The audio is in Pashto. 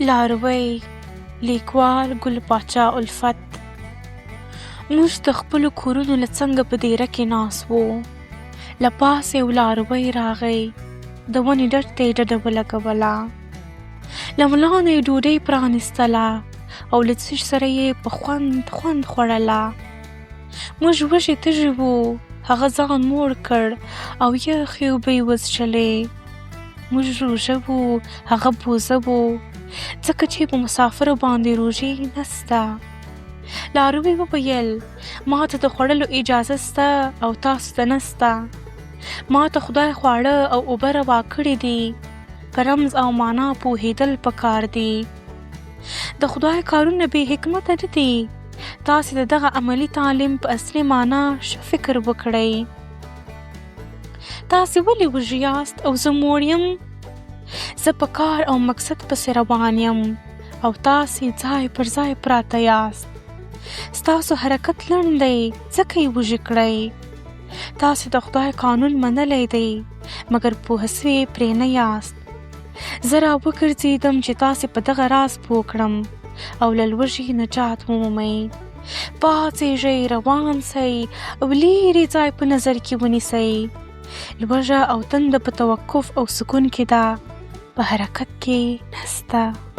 لاروی لیکوال ګل پاچا الفت. موږ د خپلو کورونو له څنګه په دیره کې ناست وو. له پاسه یو لاروی راغی، د ونې ډډ ته یې ډډه ولګوله. له ملا نه یې ډوډۍ پرانستله او له څښ سره یې په خوند خوړله. موږ وږي تږي وو، هغه ځان موړ کړ او یخې اوبه یې وڅښلې. موږ روژه وو، هغه بوزه وو، ځکه چې په مسافرو باندې روژې نسته. لاروي وویل ما ته د خوړلو اجازه سته او تاسو ته نسته. ما ته خدای خواړه او اوبه روا کړي دي. په رمز او معنا پوهېدل پکار دي. د خدای کارونه بې حکمته نه دي. تاسې د دغه عملي تعلیم په اصلي معنا ښه فکر وکړئ. تاسې ولې وږي یاست او زه موړ یم؟ زه په کار او مقصد پسې روان یم او تاسې ځای پر ځای پراته یاست. ستاسو حرکت لنډ دی ځکه یې وږي کړئ. تاسې د خدای قانون منلی دی مګر پوه سوي پرې نه یاست. زه راوګرځېدم چې تاسې په دغه راز پوه کړم او له لوږې نجات ومومئ. پاڅېږئ، روان سئ او لیرې ځای په نظر کې ونیسئ. لوږه او تنده په توقف او سکون کې ده، په حرکت کې نسته.